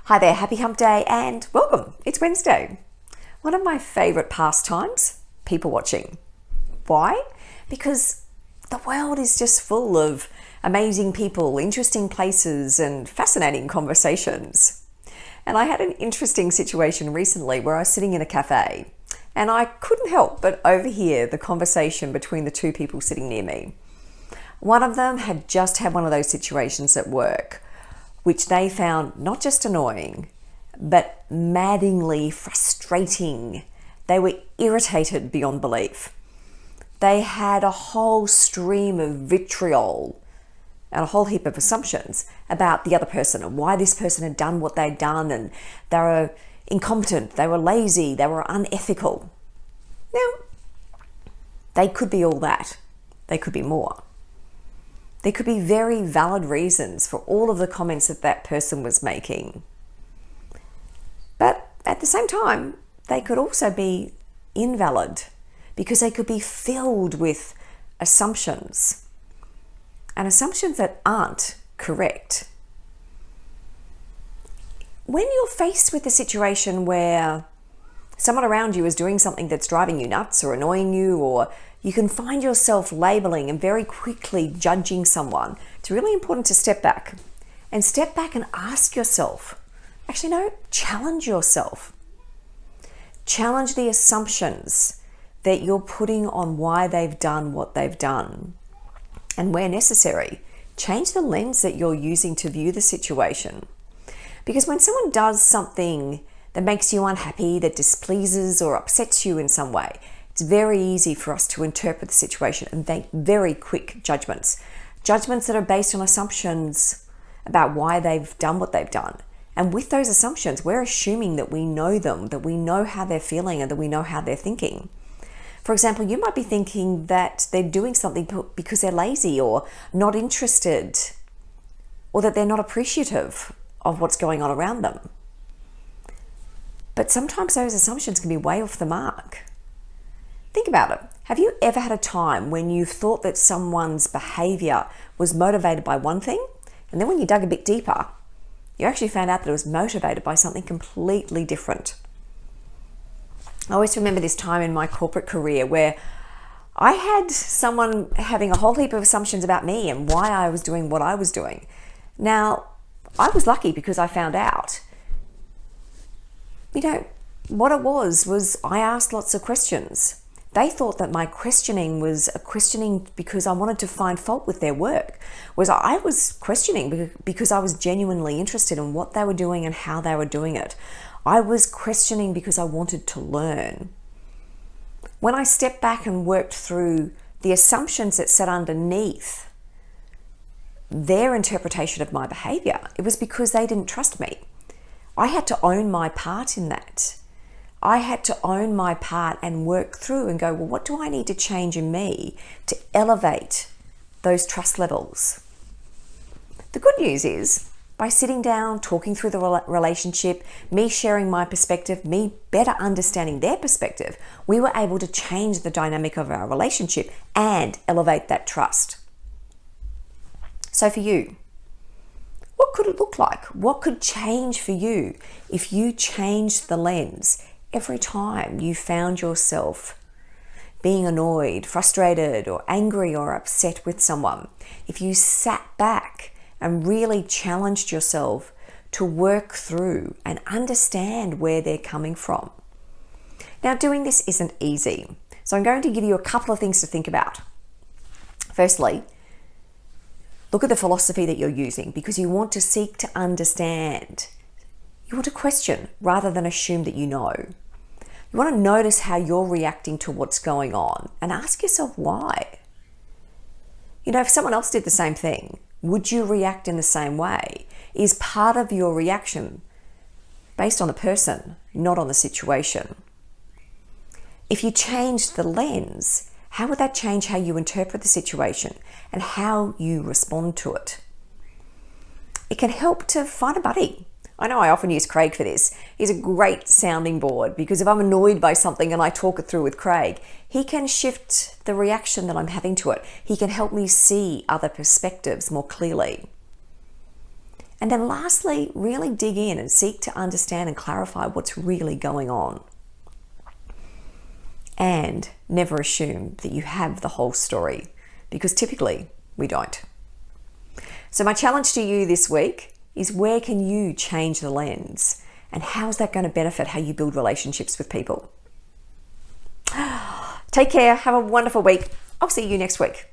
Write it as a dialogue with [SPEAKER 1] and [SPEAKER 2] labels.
[SPEAKER 1] Hi there, happy hump day and welcome. It's Wednesday. One of my favorite pastimes, people watching. Why? Because the world is just full of amazing people, interesting places and fascinating conversations. And I had an interesting situation recently where I was sitting in a cafe and I couldn't help but overhear the conversation between the two people sitting near me. One of them had just had one of those situations at work which they found not just annoying, but maddeningly frustrating. They were irritated beyond belief. They had a whole stream of vitriol and a whole heap of assumptions about the other person and why this person had done what they'd done, and they were incompetent, they were lazy, they were unethical. Now, they could be all that. They could be more. There could be very valid reasons for all of the comments that that person was making. But at the same time, they could also be invalid because they could be filled with assumptions and assumptions that aren't correct. When you're faced with a situation where someone around you is doing something that's driving you nuts or annoying you, or you can find yourself labeling and very quickly judging someone, it's really important to step back and ask yourself, actually no, challenge yourself. Challenge the assumptions that you're putting on why they've done what they've done. And where necessary, change the lens that you're using to view the situation. Because when someone does something that makes you unhappy, that displeases or upsets you in some way, it's very easy for us to interpret the situation and make very quick judgments. Judgments that are based on assumptions about why they've done what they've done. And with those assumptions, we're assuming that we know them, that we know how they're feeling and that we know how they're thinking. For example, you might be thinking that they're doing something because they're lazy or not interested, or that they're not appreciative of what's going on around them. But sometimes those assumptions can be way off the mark. Think about it. Have you ever had a time when you thought that someone's behavior was motivated by one thing, and then when you dug a bit deeper, you actually found out that it was motivated by something completely different? I always remember this time in my corporate career where I had someone having a whole heap of assumptions about me and why I was doing what I was doing. Now, I was lucky because I found out. What it was I asked lots of questions. They thought that my questioning was a questioning because I wanted to find fault with their work. Whereas I was questioning because I was genuinely interested in what they were doing and how they were doing it. I was questioning because I wanted to learn. When I stepped back and worked through the assumptions that sat underneath their interpretation of my behavior, it was because they didn't trust me. I had to own my part in that. I had to own my part and work through and go, well, what do I need to change in me to elevate those trust levels? The good news is, by sitting down, talking through the relationship, me sharing my perspective, me better understanding their perspective, we were able to change the dynamic of our relationship and elevate that trust. So for you, what could it look like? What could change for you if you changed the lens every time you found yourself being annoyed, frustrated, or angry or upset with someone? If you sat back and really challenged yourself to work through and understand where they're coming from. Now, doing this isn't easy, so I'm going to give you a couple of things to think about. Firstly, look at the philosophy that you're using, because you want to seek to understand. You want to question rather than assume that you know. You want to notice how you're reacting to what's going on and ask yourself why. If someone else did the same thing, would you react in the same way? Is part of your reaction based on the person, not on the situation? If you changed the lens, how would that change how you interpret the situation and how you respond to it? It can help to find a buddy. I know I often use Craig for this. He's a great sounding board because if I'm annoyed by something and I talk it through with Craig, he can shift the reaction that I'm having to it. He can help me see other perspectives more clearly. And then lastly, really dig in and seek to understand and clarify what's really going on. And never assume that you have the whole story, because typically we don't. So my challenge to you this week is, where can you change the lens? And how's that going to benefit how you build relationships with people? Take care. Have a wonderful week. I'll see you next week.